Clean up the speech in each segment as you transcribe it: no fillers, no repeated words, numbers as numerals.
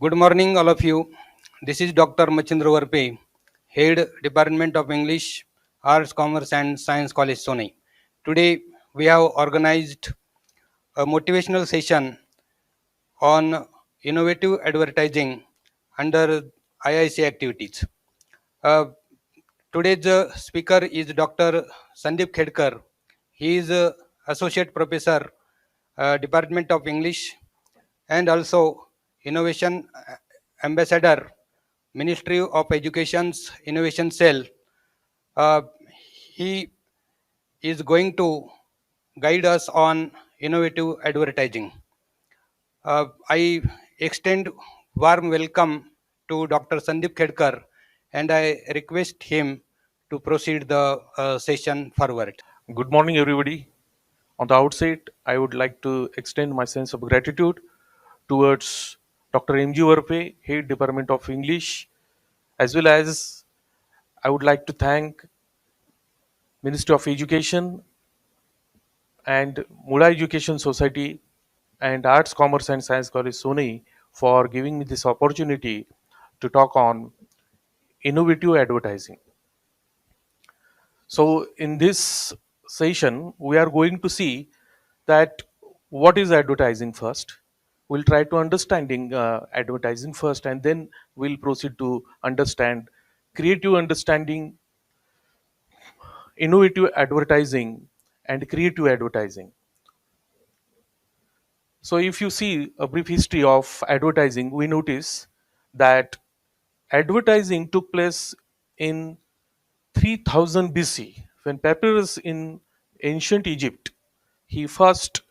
Good morning, all of you. This is Dr. Machindra Varpe, Head Department of English, Arts, Commerce and Science College, Sonai. Today, we have organized a motivational session on innovative advertising under IIC activities. Uh, Today's speaker is Dr. Sandeep Khedkar. He is Associate Professor, Department of English, and also Innovation Ambassador, Ministry of Education's Innovation Cell. Uh, he is going to guide us on innovative advertising. I extend warm welcome to Dr. Sandeep Khedkar, and I request him to proceed the session forward. Good morning, everybody. On the outset, I would like to extend my sense of gratitude towards Dr. M.G. Varpe, Head Department of English, as well as I would like to thank Ministry of Education and Mula Education Society and Arts, Commerce and Science College, Sonai, for giving me this opportunity to talk on innovative advertising. So, in this session, we are going to see that what is advertising first. We'll try to understanding advertising first, and then we'll proceed to understand creative understanding, innovative advertising, and creative advertising. So, if you see a brief history of advertising, we notice that advertising took place in 3000 BC when Papyrus in ancient Egypt he first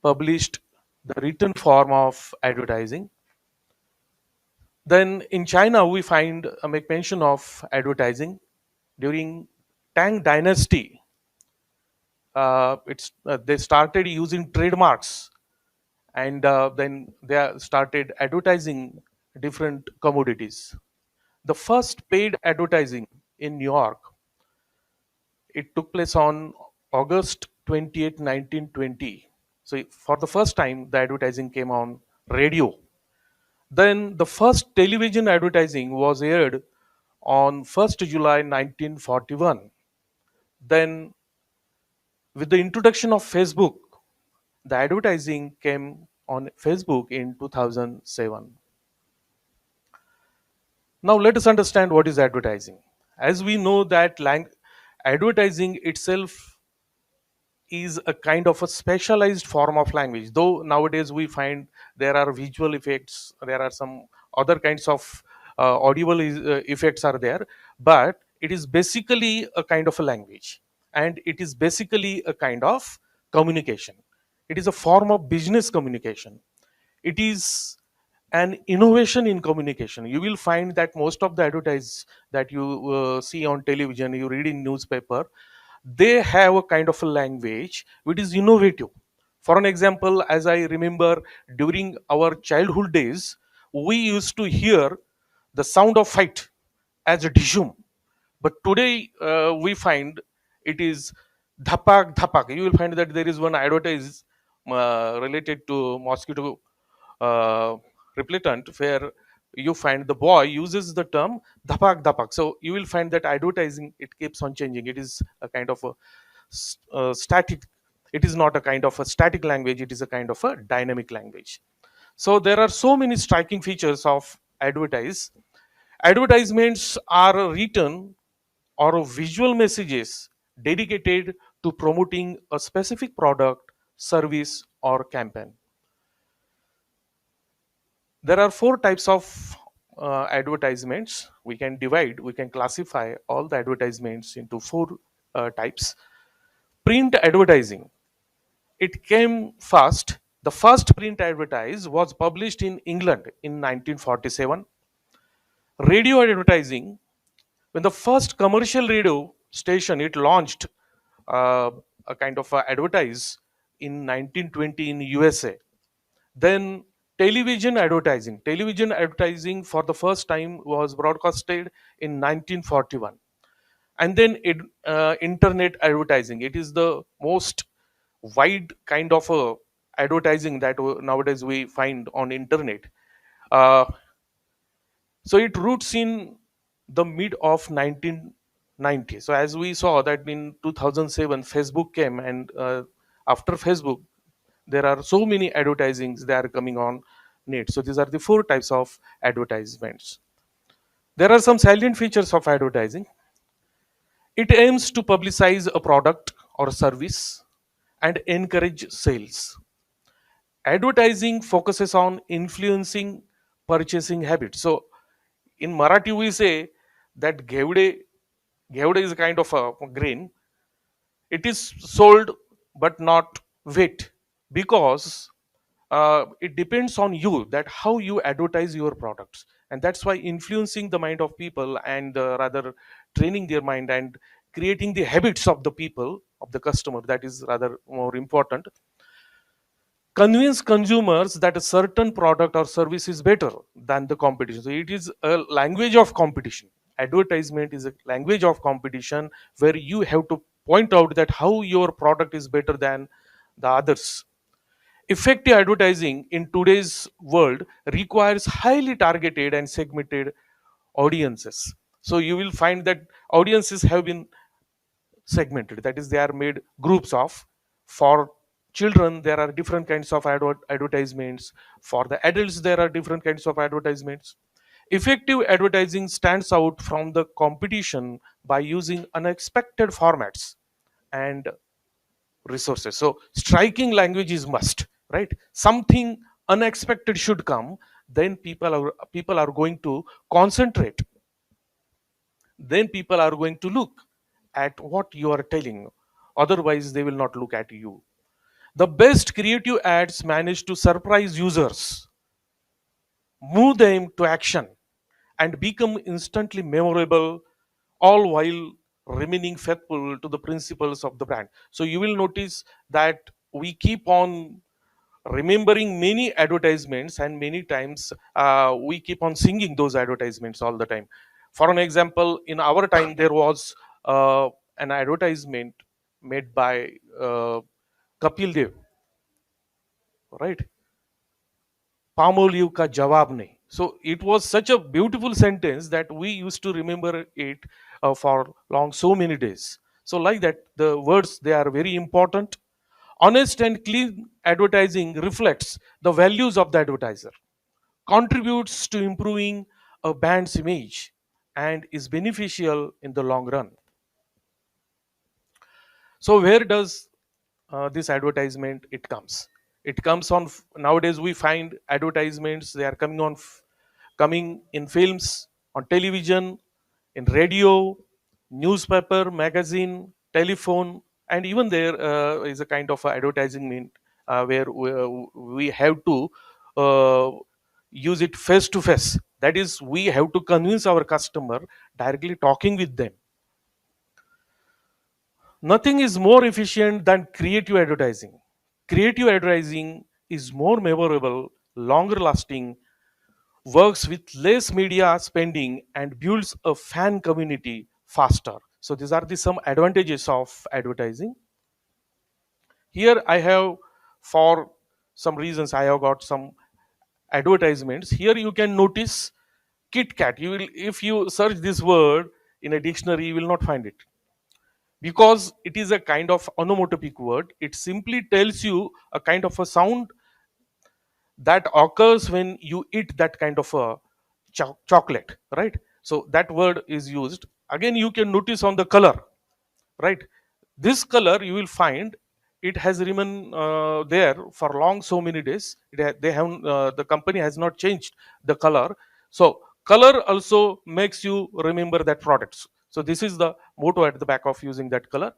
published the written form of advertising. Then in China we find make mention of advertising during Tang Dynasty. They started using trademarks, and then they started advertising different commodities. The first paid advertising in New York, it took place on August 28, 1920. So for the first time, the advertising came on radio. Then the first television advertising was aired on 1st July 1941. Then with the introduction of Facebook, the advertising came on Facebook in 2007. Now let us understand what is advertising. As we know that advertising itself is a kind of a specialized form of language, though nowadays we find there are visual effects, there are some other kinds of audible effects are there, but it is basically a kind of a language, and it is basically a kind of communication. It is a form of business communication. It is an innovation in communication. You will find that most of the advertise that you see on television, you read in newspaper, they have a kind of a language which is innovative. For an example, as I remember, during our childhood days, we used to hear the sound of fight as a dishum, but today we find it is dhapak dhapak. You will find that there is one advertise related to mosquito uh, repellent where you find the boy uses the term dhapak dhapak. So you will find that advertising, it keeps on changing. It is a kind of a static. It is not a kind of a static language. It is a kind of a dynamic language. So there are so many striking features of advertise. Advertisements are written or visual messages dedicated to promoting a specific product, service, or campaign. There are four types of advertisements. We can classify all the advertisements into four types. Print advertising, it came first. The first print advertise was published in England in 1947. Radio advertising, when the first commercial radio station it launched uh, a kind of advertise in 1920 in USA. Then television advertising for the first time was broadcasted in 1941. And then internet advertising, it is the most wide kind of advertising that nowadays we find on internet. Uh, so it roots in the mid of 1990. So as we saw that in 2007, Facebook came, and after Facebook, there are so many advertisings that are coming on net. So these are the four types of advertisements. There are some salient features of advertising. It aims to publicize a product or service and encourage sales. Advertising focuses on influencing purchasing habits. So in Marathi, we say that Gevde is a kind of a grain. It is sold but not wheat, because it depends on you that how you advertise your products, and that's why influencing the mind of people, and rather training their mind and creating the habits of the people, of the customer, that is rather more important. Convince consumers that a certain product or service is better than the competition. So it is a language of competition. Advertisement is a language of competition, where you have to point out that how your product is better than the others. Effective advertising in today's world requires highly targeted and segmented audiences. So you will find that audiences have been segmented, that is, they are made groups of. For children there are different kinds of advertisements. For the adults there are different kinds of advertisements. Effective advertising stands out from the competition by using unexpected formats and resources. So striking language is must, right? Something unexpected should come, then people are going to concentrate, then people are going to look at what you are telling. Otherwise they will not look at you. The best creative ads manage to surprise users, move them to action, and become instantly memorable, all while remaining faithful to the principles of the brand. So you will notice that we keep on remembering many advertisements, and many times we keep on singing those advertisements all the time. For an example, in our time there was an advertisement made by Kapil Dev, right? Palmolive ka jawab nahi. So it was such a beautiful sentence that we used to remember it for long, so many days. So like that, the words, they are very important. Honest and clean advertising reflects the values of the advertiser, contributes to improving a brand's image, and is beneficial in the long run. So where does this advertisement it comes? It comes on nowadays we find advertisements, they are coming on coming in films, on television, in radio, newspaper, magazine, telephone, and even there is a kind of a advertising where we have to uh, use it face to face. That is, we have to convince our customer directly talking with them. Nothing is more efficient than creative advertising. Creative advertising is more memorable, longer lasting, works with less media spending, and builds a fan community faster. So these are the some advantages of advertising. Here I have, for some reasons, I have got some advertisements. Here you can notice Kit Kat. You will, if you search this word in a dictionary, you will not find it, because it is a kind of onomatopoeic word. It simply tells you a kind of a sound that occurs when you eat that kind of a chocolate, right? So that word is used. Again, you can notice on the color, right? This color you will find it has remained there for long, so many days. They have the company has not changed the color. So color also makes you remember that products. So this is the motto at the back of using that color.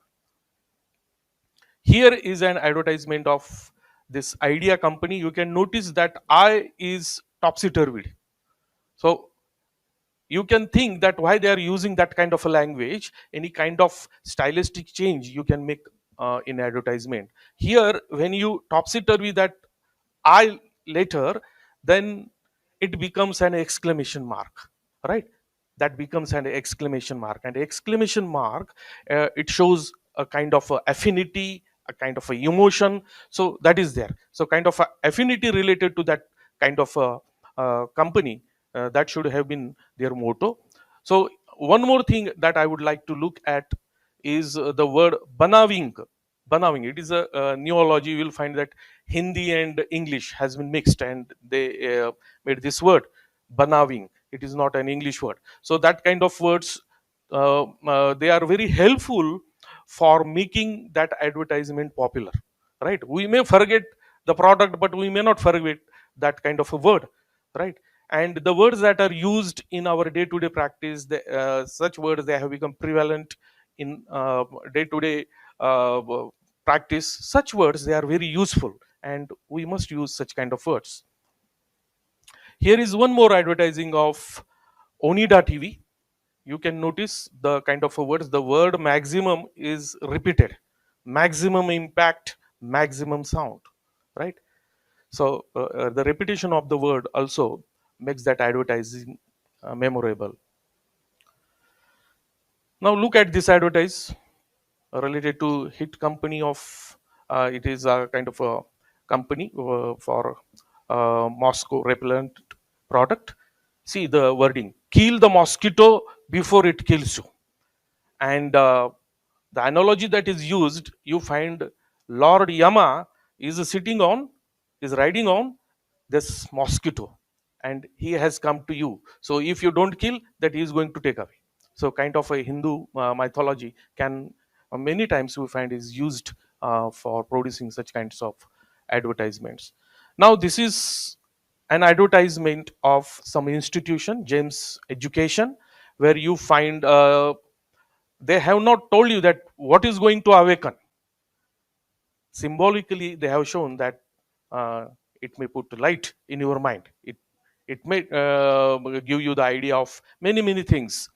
Here is an advertisement of this idea company. You can notice that I is topsy turvy. So you can think that why they are using that kind of a language. Any kind of stylistic change you can make in advertisement. Here when you topsy turvy that I later, then it becomes an exclamation mark, right? That becomes an exclamation mark, and exclamation mark, it shows a kind of a affinity, a kind of a emotion. So that is there. So kind of a affinity related to that kind of a company. That should have been their motto. So one more thing that I would like to look at is the word banaving. Banaving, it is a neology. You will find that Hindi and English has been mixed, and they made this word banaving. It is not an English word. So that kind of words, they are very helpful for making that advertisement popular, right? We may forget the product, but we may not forget that kind of a word, right? And the words that are used in our day-to-day practice, such words, they have become prevalent in day-to-day practice. Such words, they are very useful, and we must use such kind of words. Here is one more advertising of Onida TV. You can notice the kind of words. The word maximum is repeated. Maximum impact, maximum sound, right? So the repetition of the word also makes that advertising memorable. Now look at this advertise related to hit company of, it is a kind of a company for mosquito repellent product. See the wording: kill the mosquito before it kills you. And the analogy that is used, you find Lord Yama is sitting on, is riding on this mosquito, and he has come to you. So if you don't kill, that he is going to take away. So kind of a Hindu mythology can, many times we find, is used for producing such kinds of advertisements. Now this is an advertisement of some institution, James Education, where you find they have not told you that what is going to awaken. Symbolically, they have shown that it may put light in your mind. It may give you the idea of many things.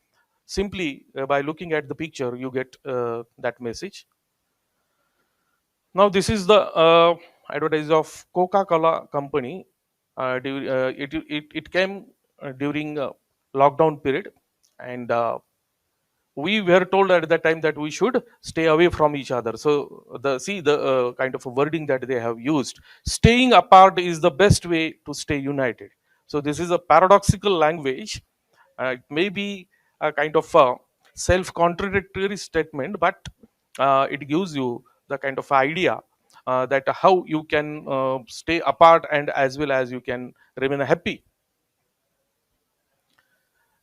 Simply by looking at the picture, you get that message. Now this is the advertise of Coca-Cola company. It came during lockdown period, and we were told at that time that we should stay away from each other. So the kind of a wording that they have used: staying apart is the best way to stay united. So this is a paradoxical language. It may be a kind of a self-contradictory statement, but it gives you the kind of idea that how you can stay apart and as well as you can remain happy.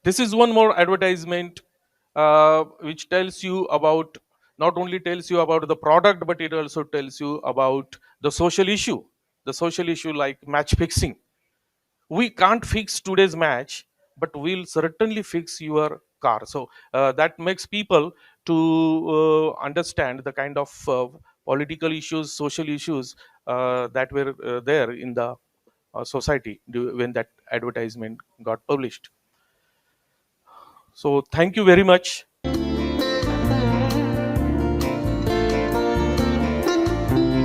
This is one more advertisement which tells you about, not only tells you about the product, but it also tells you about the social issue like match fixing. We can't fix today's match, but we'll certainly fix your car. So that makes people to understand the kind of political issues, social issues that were there in the society when that advertisement got published. So thank you very much.